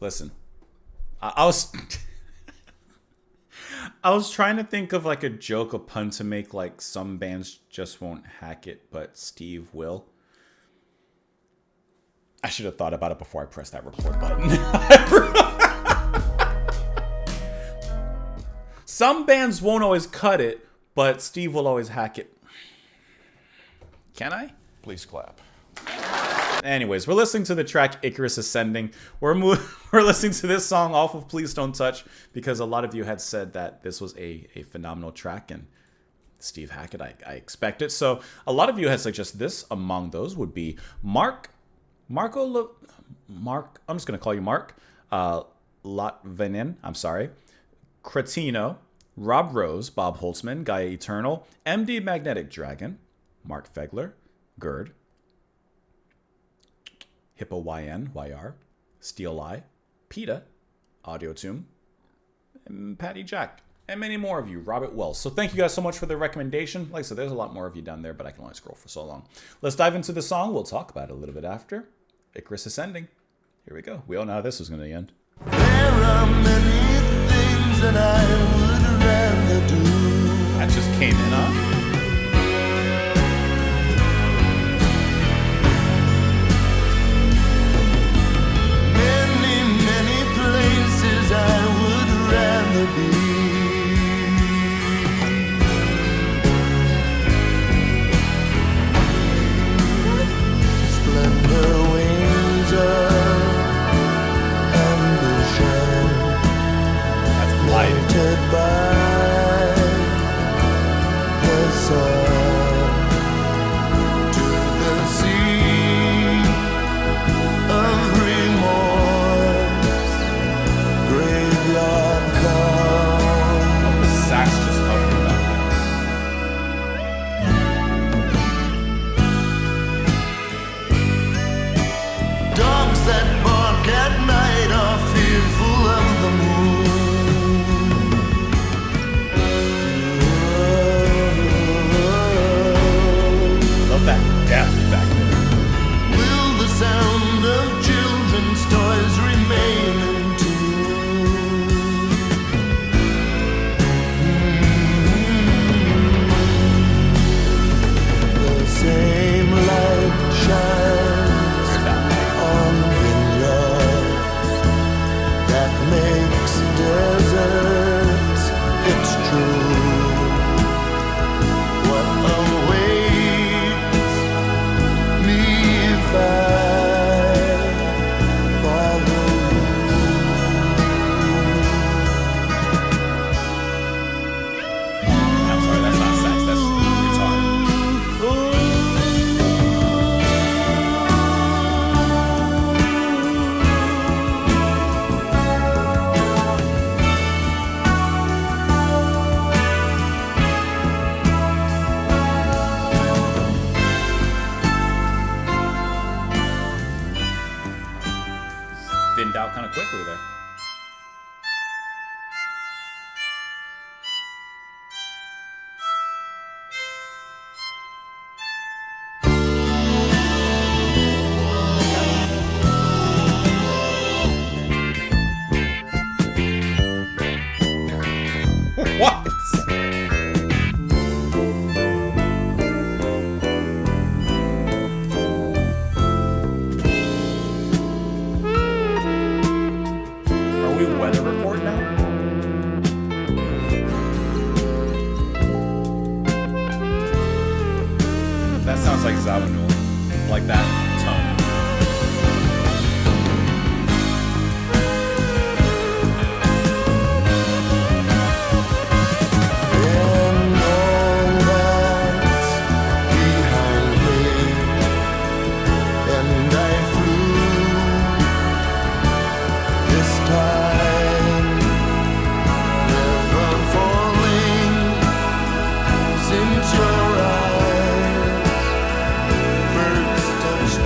Listen, I was I was trying to think of like a joke, a pun to make, like some bands just won't hack it, but Steve will. I should have thought about it before I pressed that record button. Some bands won't always cut it, but Steve will always hack it. Can I? Please clap. Anyways, we're listening to the track Icarus Ascending. We're listening to this song off of Please Don't Touch because a lot of you had said that this was a phenomenal track, and Steve Hackett, I expect it. So a lot of you had suggested this. Among those would be Mark, I'm just going to call you Mark, Latvanen, I'm sorry, Cretino, Rob Rose, Bob Holtzman, Gaia Eternal, MD Magnetic Dragon, Mark Fegler, Gerd, Hippo YN, YR, Steel Eye, PETA, Audio Tomb, and Patty Jack, and many more of you, Robert Wells. So thank you guys so much for the recommendation. Like I said, there's a lot more of you down there, but I can only scroll for so long. Let's dive into the song. We'll talk about it a little bit after. Icarus Ascending. Here we go. We all know how this is going to end. There are many things that I would rather do. That just came in, huh? I would rather be. Splendor wings of ambition. That's light. Limited by the sun to the sea of remorse. Oh, the sax just hovering back there. Dogs that bark at night are fearful of the moon. Love that depth back there. Will the sound of children's toys remain in tune? The same light shines on vineyards that makes deserts. It's true. What awaits me if I follow I'm sorry, that's not sax, that's guitar. Thinned out kind of quickly there. What? Are we weather report now? That sounds like Zavanul. Like that tone. and all that's behind me, and I flew this time, never falling since your eyes first touched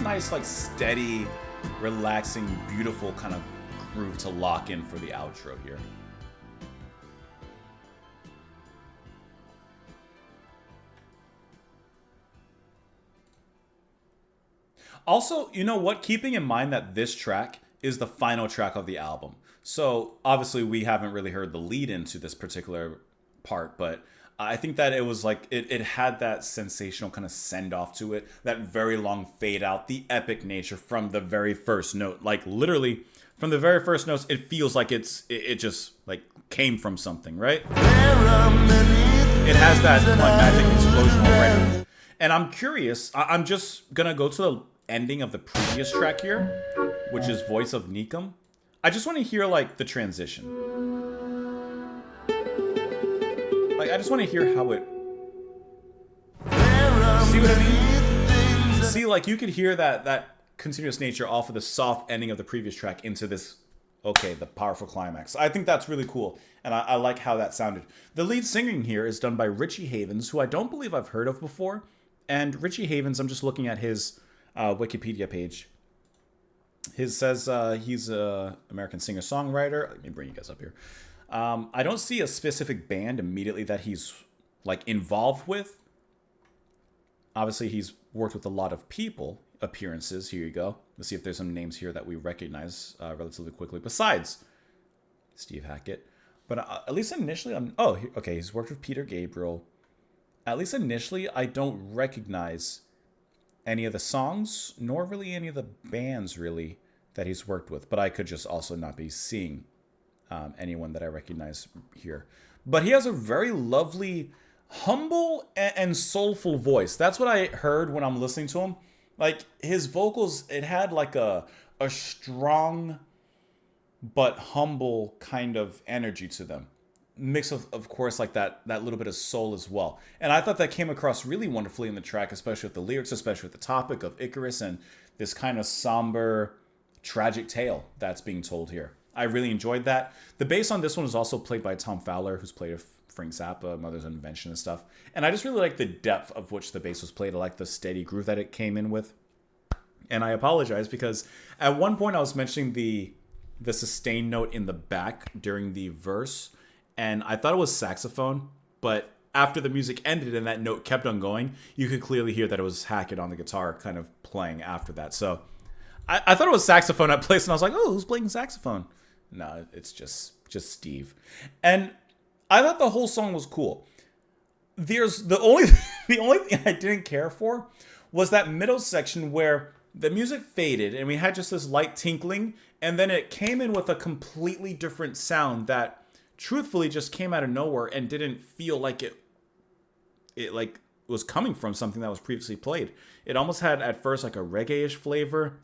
nice, like, steady, relaxing, beautiful kind of groove to lock in for the outro here. Also, you know what? Keeping in mind that this track is the final track of the album. So, obviously, we haven't really heard the lead into this particular part, but I think that it was like, it had that sensational kind of send off to it, that very long fade out, the epic nature from the very first note. Like, literally, from the very first notes, it feels like it just, like, came from something, right? It has that climactic explosion already. And I'm curious, I'm just gonna go to the ending of the previous track here, which is Voice of Nikum. I just want to hear, like, the transition. Like, I just want to hear how it... See what I mean? See, like, you could hear that continuous nature off of the soft ending of the previous track into this, okay, the powerful climax. I think that's really cool, and I like how that sounded. The lead singing here is done by Richie Havens, who I don't believe I've heard of before. And Richie Havens, I'm just looking at his Wikipedia page. His says he's an American singer-songwriter. Let me bring you guys up here. I don't see a specific band immediately that he's, like, involved with. Obviously, he's worked with a lot of people, appearances. Here you go. Let's see if there's some names here that we recognize relatively quickly, besides Steve Hackett. But at least initially, okay, he's worked with Peter Gabriel. At least initially, I don't recognize any of the songs, nor really any of the bands, really, that he's worked with. But I could just also not be seeing anyone that I recognize here. But he has a very lovely, humble, and soulful voice. That's what I heard when I'm listening to him. Like, his vocals, it had like a strong but humble kind of energy to them. Mix of course, like that little bit of soul as well. And I thought that came across really wonderfully in the track, especially with the lyrics, especially with the topic of Icarus and this kind of somber, tragic tale that's being told here. I really enjoyed that. The bass on this one was also played by Tom Fowler, who's played with Frank Zappa, Mother's Invention and stuff. And I just really like the depth of which the bass was played. I like the steady groove that it came in with. And I apologize because at one point I was mentioning the sustain note in the back during the verse, and I thought it was saxophone, but after the music ended and that note kept on going, you could clearly hear that it was Hackett on the guitar kind of playing after that. So I thought it was saxophone at place, and I was like, oh, who's playing saxophone? No, it's just Steve. And I thought the whole song was cool. There's the only thing I didn't care for was that middle section where the music faded and we had just this light tinkling, and then it came in with a completely different sound that truthfully just came out of nowhere and didn't feel like it like was coming from something that was previously played. It almost had at first like a reggae-ish flavor,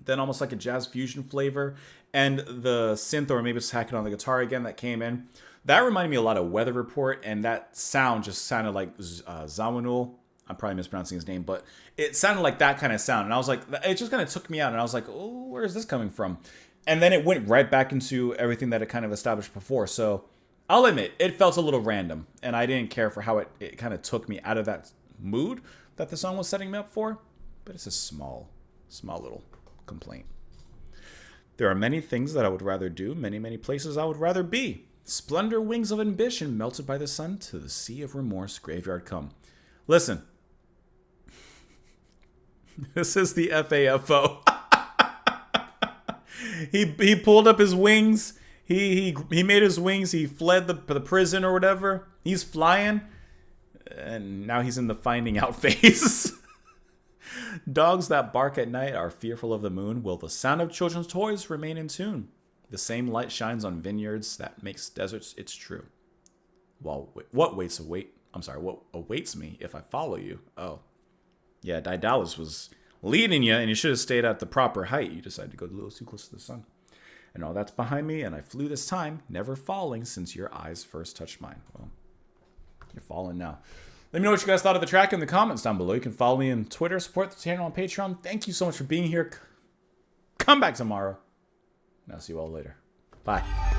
then almost like a jazz fusion flavor, and the synth, or maybe it's Hackett on the guitar again, that came in. That reminded me a lot of Weather Report, and that sound just sounded like Zawanul. I'm probably mispronouncing his name, but it sounded like that kind of sound. And I was like, it just kind of took me out, and I was like, oh, where is this coming from? And then it went right back into everything that it kind of established before. So I'll admit, it felt a little random, and I didn't care for how it kind of took me out of that mood that the song was setting me up for. But it's a small little complaint. There are many things that I would rather do, many places I would rather be. Splendor wings of ambition melted by the sun, to the sea of remorse graveyard come. Listen, this is the FAFO. He pulled up his wings. He made his wings. He fled the prison or whatever. He's flying, and now he's in the finding out phase. Dogs that bark at night are fearful of the moon. Will the sound of children's toys remain in tune? The same light shines on vineyards that makes deserts. It's true. Well, what awaits me if I follow you? Oh, yeah, Daedalus was leading you, and you should have stayed at the proper height. You decided to go a little too close to the sun. And all that's behind me, and I flew this time, never falling since your eyes first touched mine. Well, you're falling now. Let me know what you guys thought of the track in the comments down below. You can follow me on Twitter, support the channel on Patreon. Thank you so much for being here. Come back tomorrow. And I'll see you all later. Bye.